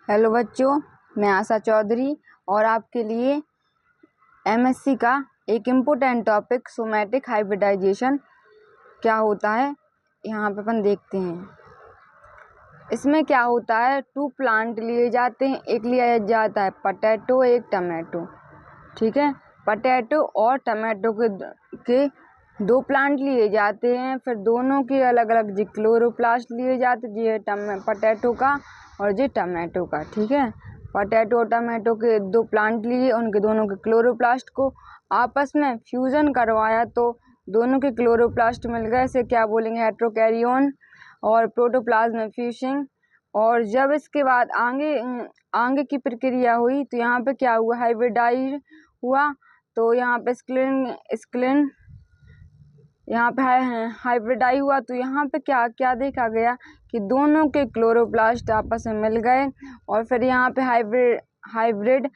Hello बच्चों, मैं आशा चौधरी और आपके लिए एमएससी का एक इम्पोर्टेंट टॉपिक सोमैटिक हाइब्रिडाइजेशन क्या होता है यहाँ पे अपन देखते हैं। इसमें क्या होता है, 2 प्लांट लिए जाते हैं। एक लिया जाता है पोटैटो, एक टमाटो। ठीक है, पोटैटो और टमाटो के 2 प्लांट लिए जाते हैं। फिर दोनों के अलग अलग जी क्लोरोप्लास्ट लिए जाते हैं, ये पोटैटो का और ये टमाटो का। ठीक है, पोटैटो और टमाटो के 2 प्लांट लिए, उनके दोनों के क्लोरोप्लास्ट को आपस में फ्यूजन करवाया तो दोनों के क्लोरोप्लास्ट मिल गए। इसे क्या बोलेंगे, हेट्रोकैरियोन और प्रोटोप्लाज्म फ्यूजिंग। और जब इसके बाद आगे की प्रक्रिया हुई तो यहाँ पे क्या हुआ, हाइब्रिडाइज हुआ। तो यहाँ पे स्क्लिन यहाँ पे हाइब्रिडाइज हुआ। तो यहाँ पे क्या क्या देखा गया कि दोनों के क्लोरोप्लास्ट आपस में मिल गए और फिर यहाँ पे हाइब्रिड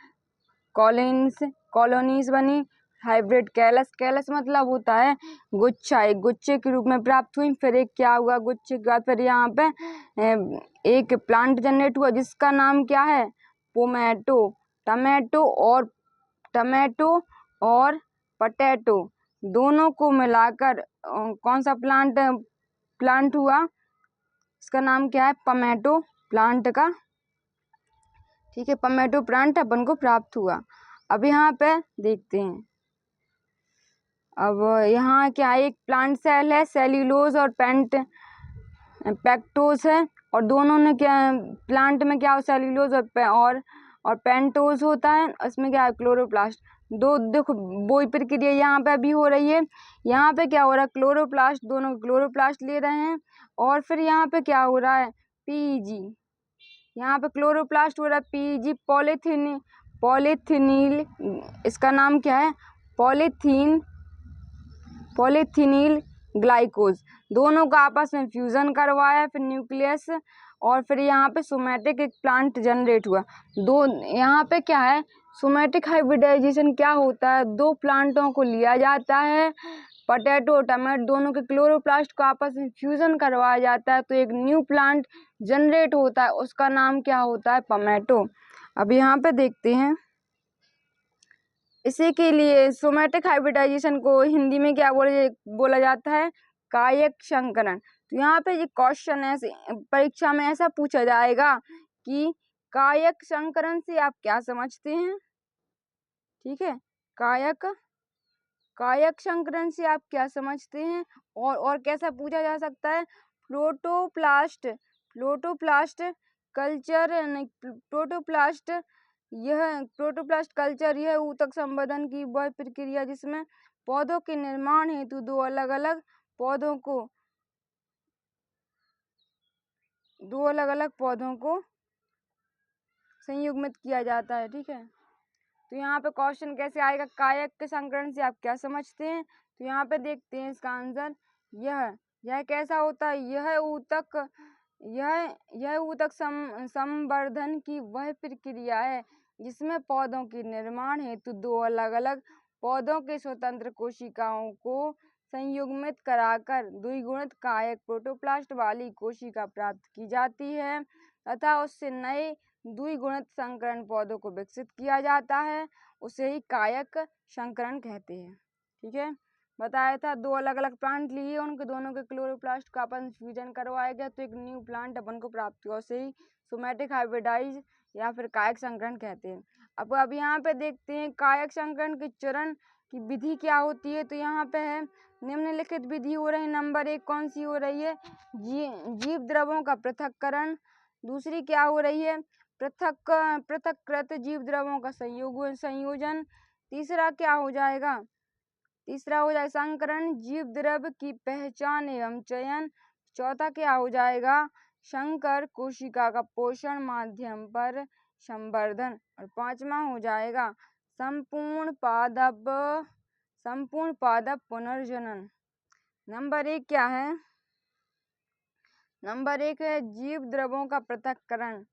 कॉलोनीज बनी। हाइब्रिड कैलस मतलब होता है गुच्छा, एक गुच्छे के रूप में प्राप्त हुई। फिर एक क्या हुआ, गुच्छे के बाद फिर यहाँ पे एक प्लांट जनरेट हुआ जिसका नाम क्या है, टमाटो और पोटैटो दोनों को मिलाकर कौन सा प्लांट हुआ, इसका नाम क्या है, टमाटो प्लांट का। ठीक है, टमाटो प्लांट अपन को प्राप्त हुआ। अब यहाँ पे देखते हैं, अब यहाँ क्या, एक प्लांट सेल है, सेल्यूलोज और पेक्टोज है। और दोनों ने क्या, प्लांट में क्या, सेल्यूलोज और पेंटोज होता है। इसमें क्या है, क्लोरोप्लास्ट। देखो वही प्रक्रिया यहाँ पे अभी हो रही है। यहाँ पे क्या हो रहा है, क्लोरोप्लास्ट, दोनों क्लोरोप्लास्ट ले रहे हैं और फिर यहाँ पे क्या हो रहा है, पीईजी। यहाँ पे क्लोरोप्लास्ट हो रहा है पीईजी, पॉलीथिनील, इसका नाम क्या है, पॉलीथिनील ग्लाइकोज। दोनों का आपस में फ्यूजन करवाया, फिर न्यूक्लियस, और फिर यहाँ पे सोमैटिक एक प्लांट जनरेट हुआ। यहाँ पे क्या है, सोमैटिक हाइब्रिडाइजेशन क्या होता है, 2 प्लांटों को लिया जाता है, पोटैटो और टमाटो दोनों के क्लोरोप्लास्ट को आपस में फ्यूजन करवाया जाता है तो एक न्यू प्लांट जनरेट होता है, उसका नाम क्या होता है, टमाटो। अब यहाँ पे देखते हैं, इसी के लिए सोमैटिक हाइब्रिडाइजेशन को हिंदी में क्या बोला जाता है, कायक संकरण। तो यहाँ पे ये क्वेश्चन है, परीक्षा में ऐसा पूछा जाएगा कि कायक संकरण से आप क्या समझते हैं। ठीक है, कायक संकरण से आप क्या समझते हैं। और कैसा पूछा जा सकता है, प्रोटोप्लास्ट कल्चर, यह ऊतक संवर्धन की वह प्रक्रिया जिसमें पौधों के निर्माण हेतु 2 अलग अलग पौधों को संयुग्मित किया जाता है। ठीक है, तो यहाँ पे क्वेश्चन कैसे आएगा, कायक के संकरण से आप क्या समझते हैं। तो यहाँ पे देखते हैं इसका आंसर, यह कैसा होता है, यह ऊतक संवर्धन की वह प्रक्रिया है जिसमें पौधों के निर्माण हेतु 2 अलग अलग पौधों के स्वतंत्र कोशिकाओं को संयुग्मित कराकर द्विगुणित कायक प्रोटोप्लास्ट वाली कोशिका प्राप्त की जाती है तथा उससे नए द्विगुणित संकरण पौधों को विकसित किया जाता है, उसे ही कायक संकरण कहते हैं। ठीक है, बताया था 2 अलग अलग प्लांट लिए, उनके दोनों के क्लोरोप्लास्ट का अपन फ्यूजन करवाया गया तो एक न्यू प्लांट अपन को प्राप्त हुआ, उसे ही सोमैटिक हाइब्रिडाइज या फिर कायक संकरण कहते हैं। अब यहाँ पे देखते हैं कायक संकरण के चरण की विधि क्या होती है। तो यहाँ पे है, निम्नलिखित विधि हो रही। नंबर 1 कौन सी हो रही है, जीव द्रवों का पृथक्करण। दूसरी क्या हो रही है, पृथक्कृत जीव द्रवों का संयोजन। तीसरा हो जाएगा संकरण, जीव द्रव की पहचान एवं चयन। चौथा क्या हो जाएगा, संकर कोशिका का पोषण माध्यम पर संवर्धन। और 5वां हो जाएगा संपूर्ण पादप पुनर्जनन। नंबर 1 क्या है, नंबर 1 है जीव द्रवों का पृथक्करण।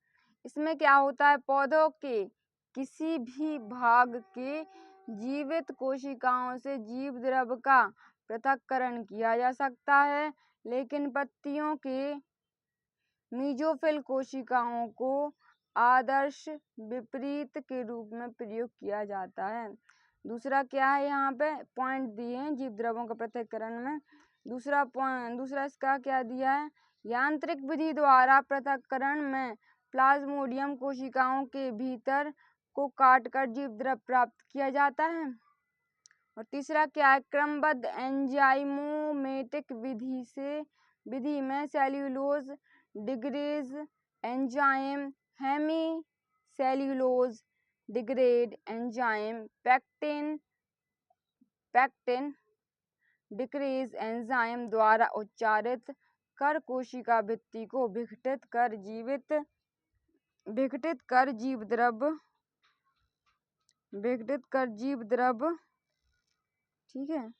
इसमें क्या होता है, पौधों के किसी भी भाग के जीवित कोशिकाओं से जीव द्रव का पृथक्करण किया जा सकता है, लेकिन पत्तियों के मीजोफिल कोशिकाओं को आदर्श विपरीत के रूप में प्रयोग किया जाता है। दूसरा क्या है, यहाँ पे पॉइंट दिए हैं जीव द्रवों का पृथक्करण में। दूसरा इसका क्या दिया है, यांत्रिक विधि द्वारा पृथक्करण में प्लाज्मोडियम कोशिकाओं के भीतर को काटकर जीव द्रव प्राप्त किया जाता है। और तीसरा क्या है, क्रमबद्ध एंजाइमोमेटिक विधि में cellulose degrade enzyme, hemi cellulose degrade enzyme, pectin decrease enzyme द्वारा उच्चारित कर कोशिका भित्ति को विघटित कर जीव द्रव ठीक है,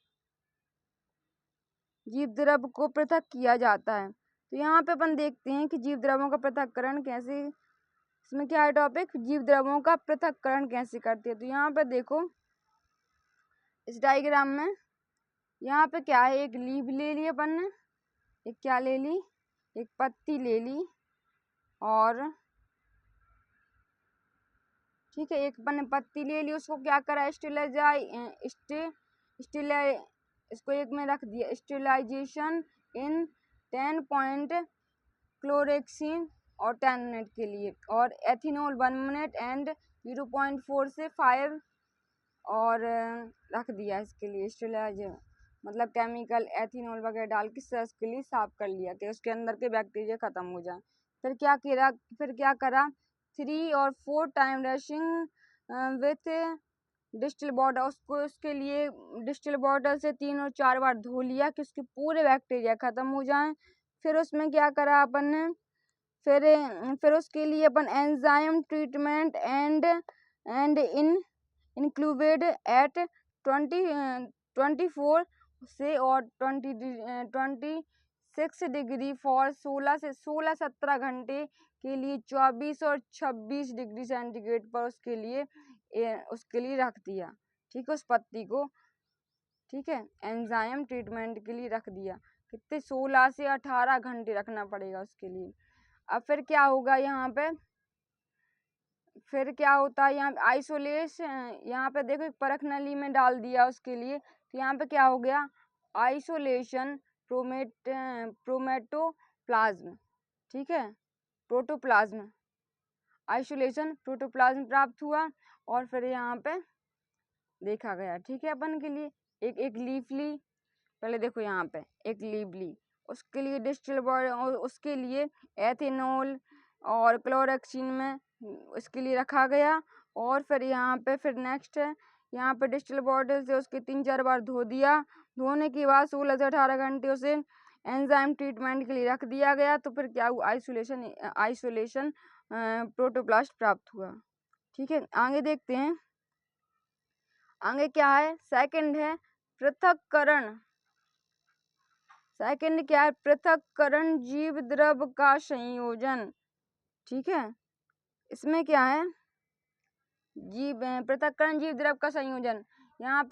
जीव द्रव को पृथक किया जाता है। तो यहाँ पे अपन देखते हैं कि जीव द्रवों का पृथक्करण कैसे, इसमें क्या है टॉपिक, जीव द्रवों का पृथक्करण कैसे करते हैं। तो यहाँ पे देखो इस डायग्राम में, यहाँ पे क्या है, एक लीफ ले ली अपन ने, एक क्या ले ली, एक पत्ती ले ली, और ठीक है, एक अपन ने पत्ती ले ली, उसको क्या करा, इसको एक में रख दिया, स्टेरिलाइजेशन इन 10 पॉइंट क्लोरेक्सिन और 10 मिनट के लिए, और एथिनॉल 1 मिनट एंड 0.4 से 5 और रख दिया इसके लिए स्टेरिलाइज, मतलब केमिकल एथिनॉल वगैरह डाल के उसके लिए साफ कर लिया कि उसके अंदर के बैक्टीरिया खत्म हो जाए। फिर क्या करा 3 और 4 time rushing with distil bottle, उसके लिए डिस्टिल बॉटल से 3 और 4 बार धो लिया कि उसके पूरे बैक्टीरिया खत्म हो जाएं। फिर उसमें क्या करा अपन ने, फिर उसके लिए अपन enzyme treatment and included at 24 से और 26 डिग्री फॉर 16 घंटे के लिए 24 और 26 डिग्री सेंटीग्रेड पर उसके लिए रख दिया। ठीक है, उस पत्ती को, ठीक है, एंजाइम ट्रीटमेंट के लिए रख दिया। कितने, 16 से 18 घंटे रखना पड़ेगा उसके लिए। अब फिर क्या होगा, यहाँ पे फिर क्या होता है, यहाँ आइसोलेशन, यहाँ पे देखो एक परख नली में डाल दिया उसके लिए, तो यहाँ पे क्या हो गया, आइसोलेशन प्रोमेटोप्लाज्म, ठीक है, प्रोटोप्लाज्म, आइसोलेशन प्रोटोप्लाज्म प्राप्त हुआ। और फिर यहाँ पे देखा गया, ठीक है, अपन के लिए एक लीफ ली, पहले देखो यहाँ पे एक लीफ ली, उसके लिए डिस्टिल बॉटल, उसके लिए एथेनॉल और क्लोरेक्सिन में उसके लिए रखा गया। और फिर यहाँ पे फिर नेक्स्ट है, यहाँ पे डिस्टिल बॉटल से उसके 3-4 बार धो दिया, धोने के बाद 16 से 18 घंटे उसे एंजाइम ट्रीटमेंट के लिए रख दिया गया। तो फिर क्या हुआ, आइसोलेशन प्रोटोप्लास्ट प्राप्त हुआ। ठीक है, आगे देखते हैं, आगे क्या है, सेकंड है पृथक्करण। सेकंड क्या है, पृथक्करण जीव द्रव का संयोजन। ठीक है, इसमें क्या है, पृथक्करण जीव द्रव का संयोजन। यहाँ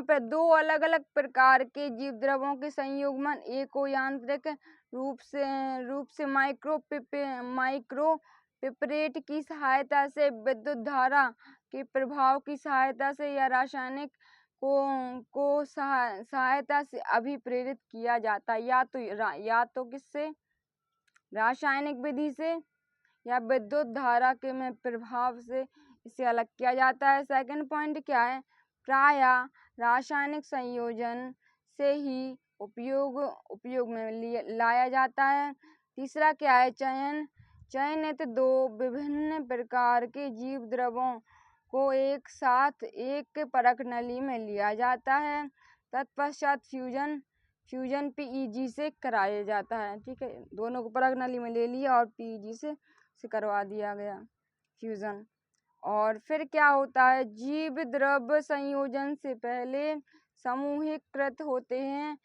पे 2 अलग अलग प्रकार के जीव द्रवों के संयुग्मन, एक को यांत्रिक रूप से माइक्रोपिपरेट की सहायता से, विद्युत धारा के प्रभाव की सहायता से, या रासायनिक को सहायता से अभिप्रेरित किया जाता है। या तो किससे, रासायनिक विधि से, या विद्युत धारा के में प्रभाव से इसे अलग किया जाता है। सेकंड पॉइंट क्या है, प्रायः रासायनिक संयोजन से ही उपयोग में लाया जाता है। तीसरा क्या है, चयनित 2 विभिन्न प्रकार के जीव द्रवों को एक साथ एक परख नली में लिया जाता है, तत्पश्चात फ्यूजन PEG से कराया जाता है। ठीक है, दोनों को परख नली में ले लिया और PEG से करवा दिया गया फ्यूजन। और फिर क्या होता है, जीव द्रव संयोजन से पहले समूहीकृत होते हैं,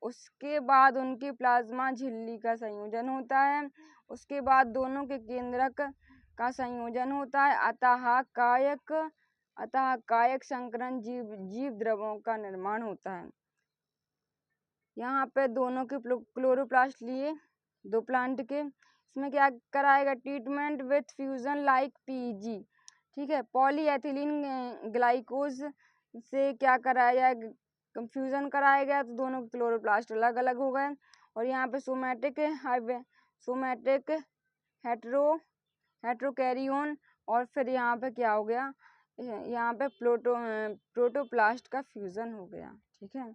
उसके बाद उनकी प्लाज्मा झिल्ली का संयोजन होता है, उसके बाद दोनों के केंद्रक का संयोजन होता है, अतः कायक संकरण जीव द्रवों का निर्माण होता है। यहाँ पे दोनों के क्लोरोप्लास्ट लिए 2 प्लांट के, इसमें क्या कराएगा, treatment with fusion like PG, ठीक है। पॉलीएथिलीन ग्लाइकोज से क्या कराया, फ्यूजन कराया गया तो दोनों क्लोरोप्लास्ट अलग अलग हो गए। और यहाँ पे सोमैटिक हेट्रोकैरियोन, और फिर यहाँ पे क्या हो गया, यहाँ पे प्रोटोप्लास्ट का फ्यूजन हो गया, ठीक है।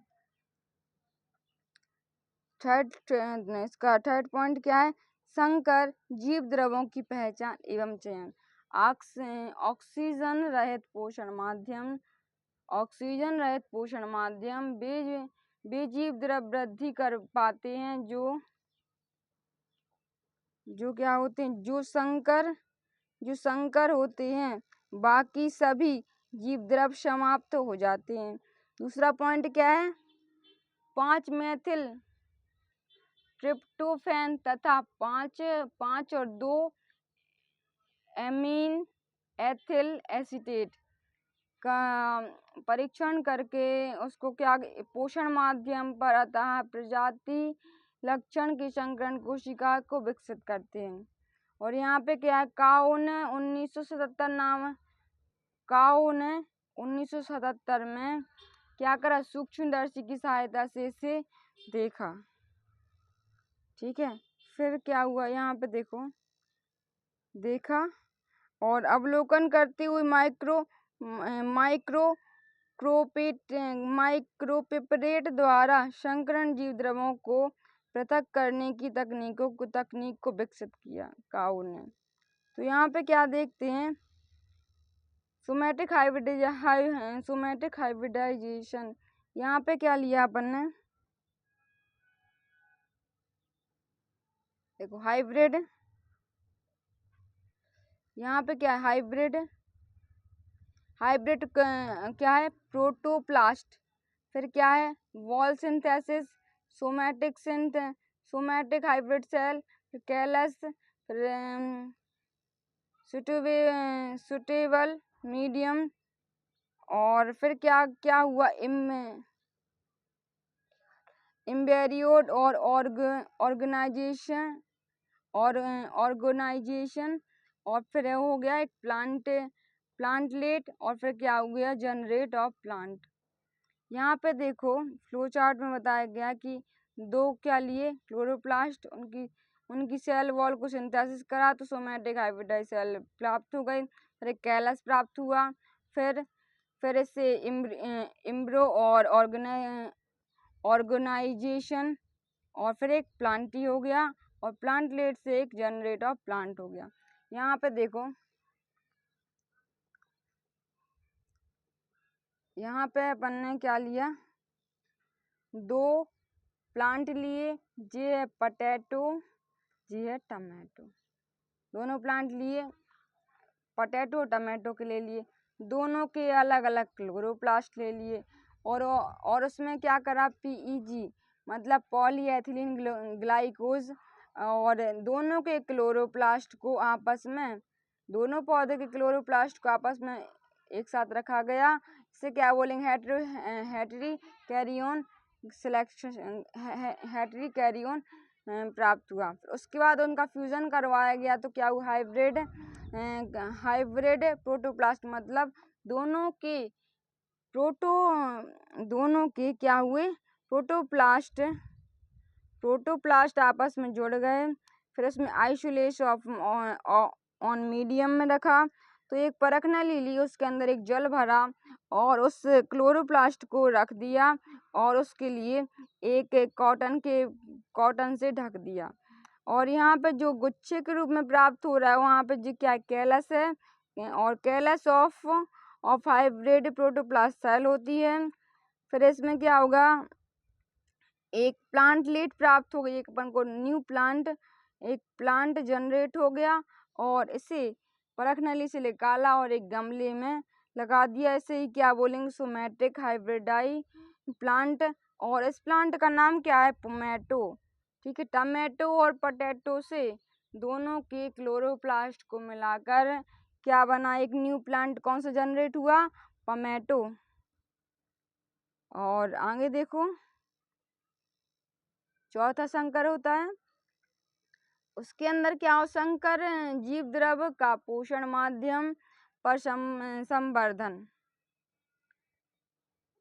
इसका थर्ड पॉइंट क्या है, संकर जीव द्रवों की पहचान एवं चयन। ऑक्सीजन रहित पोषण माध्यम वे जीव द्रव वृद्धि कर पाते हैं जो क्या होते हैं, जो संकर होते हैं, बाकी सभी जीव द्रव समाप्त हो जाते हैं। दूसरा पॉइंट क्या है, 5 मेथिल ट्रिप्टोफैन तथा 5 और 2 एमीन एथिल एसीटेट का परीक्षण करके उसको क्या पोषण माध्यम पर अतः प्रजाति लक्षण की संकरण कोशिका को विकसित करते हैं। और यहाँ पे क्या है, काओ ने 1977 में क्या करा, सूक्ष्मदर्शी की सहायता से इसे देखा, ठीक है। फिर क्या हुआ, यहाँ पे देखा और अवलोकन करते हुए माइक्रोपिपरेट द्वारा संकरण जीव द्रवों को पृथक करने की तकनीक को विकसित किया काउ ने। तो यहाँ पे क्या देखते हैं, सोमैटिक हाइब्रिडाइजेशन। यहाँ पे क्या लिया अपन ने, देखो हाइब्रिड, यहाँ पे क्या है, हाइब्रिड क्या है, प्रोटोप्लास्ट। फिर क्या है, wall synthesis, somatic hybrid cell, callus, suitable medium. और फिर क्या हुआ, इम्बेरियोड और ऑर्गेनाइजेशन। और फिर हो गया एक प्लांटलेट, और फिर क्या हो गया, जनरेट ऑफ प्लांट। यहाँ पे देखो फ्लो चार्ट में बताया गया कि 2 क्या लिए, क्लोरोप्लास्ट, उनकी सेल वॉल को सिंथेसिस करा तो सोमैटिक हाइब्रिडाइज सेल प्राप्त हो गई। फिर एक कैलस प्राप्त हुआ, फिर इससे इम्ब्रो और ऑर्गेनाइजेशन, और फिर एक प्लांटी हो गया, और प्लांटलेट से एक जनरेट ऑफ प्लांट हो गया। यहाँ पे देखो, यहाँ पे अपन ने क्या लिया, 2 प्लांट लिए, जे है पोटैटो, जी है टमाटो। दोनों प्लांट लिए, पोटैटो टमाटो के ले लिए, दोनों के अलग अलग क्लोरोप्लास्ट ले लिए, और उसमें क्या करा, पीईजी मतलब पॉलीएथिलीन ग्लाइकोज, और दोनों के क्लोरोप्लास्ट को आपस में, दोनों पौधे के क्लोरोप्लास्ट को आपस में एक साथ रखा गया। इसे क्या बोलेंगे, हैटरी कैरियोन प्राप्त हुआ। उसके बाद उनका फ्यूजन करवाया गया तो क्या हुआ, हाइब्रिड प्रोटोप्लास्ट, मतलब दोनों के क्या हुए, प्रोटोप्लास्ट आपस में जुड़ गए। फिर उसमें आइसोलेशन ऑन मीडियम में रखा, तो एक परख नली ली, उसके अंदर एक जल भरा और उस क्लोरोप्लास्ट को रख दिया, और उसके लिए एक कॉटन से ढक दिया। और यहाँ पे जो गुच्छे के रूप में प्राप्त हो रहा है, वहाँ पे जो क्या कैलस है, और callus of hybrid protoplast cell होती है। फिर इसमें क्या होगा, एक प्लांटलेट प्राप्त हो गई, एक अपन को न्यू प्लांट, एक प्लांट जनरेट हो गया, और इसे परख नली से निकाला और एक गमले में लगा दिया। इसे ही क्या बोलेंगे, सोमैटिक हाइब्रिडाई प्लांट। और इस प्लांट का नाम क्या है, टोमेटो, ठीक है। टमाटो और पोटैटो से दोनों के क्लोरोप्लास्ट को मिलाकर क्या बना, एक न्यू प्लांट कौन सा जनरेट हुआ, टमाटो। और आगे देखो, चौथा संकर होता है उसके अंदर क्या हो, संकर जीव द्रव का पोषण माध्यम पर संवर्धन।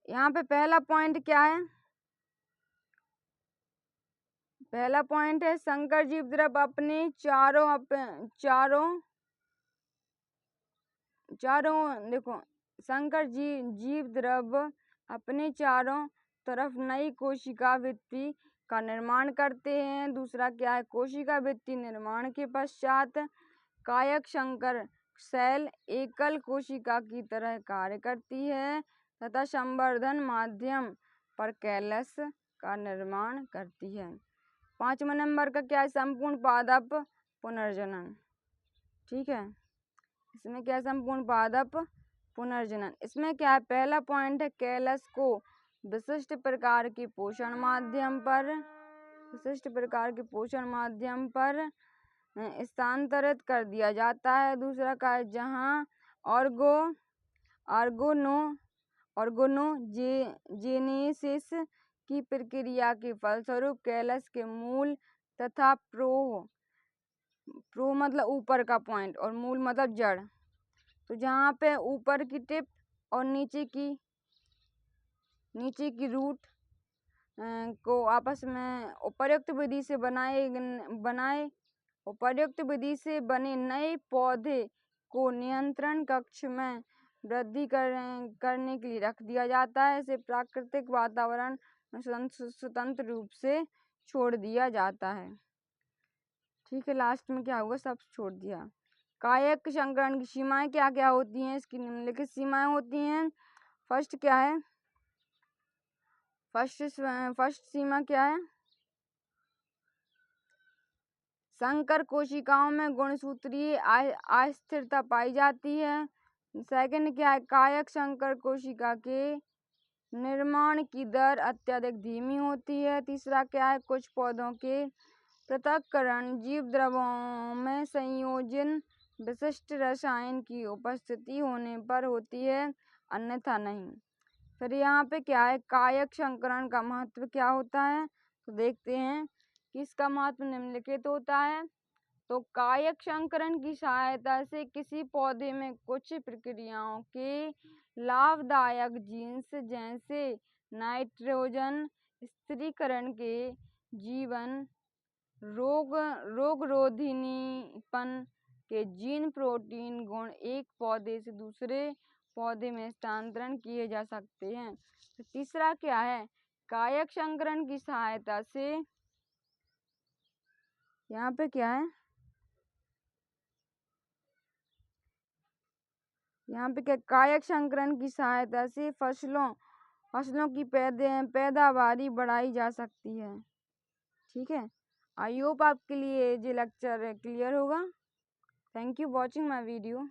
यहाँ पे पहला पॉइंट क्या है, पहला पॉइंट है संकर जीव द्रव अपने चारों देखो, संकर जीव द्रव अपने चारों तरफ नई कोशिका भित्ति का निर्माण करते हैं। दूसरा क्या है, कोशिका भित्ति निर्माण के पश्चात कायक संकर सेल एकल कोशिका की तरह कार्य करती है तथा संवर्धन माध्यम पर कैलस का निर्माण करती है। 5वां नंबर का क्या है, संपूर्ण पादप पुनर्जनन। ठीक है, इसमें क्या है, संपूर्ण पादप पुनर्जनन। इसमें क्या है, पहला पॉइंट है कैलस को विशिष्ट प्रकार के पोषण माध्यम पर स्थानांतरित कर दिया जाता है। दूसरा का है जहां ऑर्गेनोजेनेसिस की प्रक्रिया के फलस्वरूप कैलस के मूल तथा प्रो मतलब ऊपर का पॉइंट और मूल मतलब जड़, तो जहाँ पे ऊपर की टिप और नीचे की रूट को आपस में उपर्युक्त विधि से बने नए पौधे को नियंत्रण कक्ष में वृद्धि करने के लिए रख दिया जाता है। इसे प्राकृतिक वातावरण में स्वतंत्र रूप से छोड़ दिया जाता है। ठीक है, लास्ट में क्या होगा, सब छोड़ दिया। कायक संकरण की सीमाएं क्या क्या होती हैं, इसकी निम्नलिखित सीमाएं होती हैं। फर्स्ट क्या है, फर्स्ट सीमा क्या है, संकर कोशिकाओं में गुणसूत्रीय अस्थिरता पाई जाती है। सेकंड क्या है, कायक संकर कोशिका के निर्माण की दर अत्यधिक धीमी होती है। तीसरा क्या है, कुछ पौधों के पृथक्करण जीव द्रवों में संयोजन विशिष्ट रसायन की उपस्थिति होने पर होती है, अन्यथा नहीं। फिर यहाँ पे क्या है, कायक संकरण का महत्व क्या होता है, तो देखते हैं कि इसका महत्व निम्नलिखित होता है। तो कायक संकरण की सहायता से किसी पौधे में कुछ प्रक्रियाओं के लाभदायक जीन्स जैसे नाइट्रोजन स्थिरीकरण के जीवन रोगरोधिनीपन के जीन प्रोटीन गुण एक पौधे से दूसरे पौधे में स्थानांतरण किए जा सकते हैं। तो तीसरा क्या है, कायक संकरण की सहायता से यहाँ पे क्या है, यहाँ पे क्या, कायक संकरण की सहायता से फसलों की पैदावारी बढ़ाई जा सकती है। ठीक है, आई होप आपके लिए ये लेक्चर क्लियर होगा। Thank you watching my video.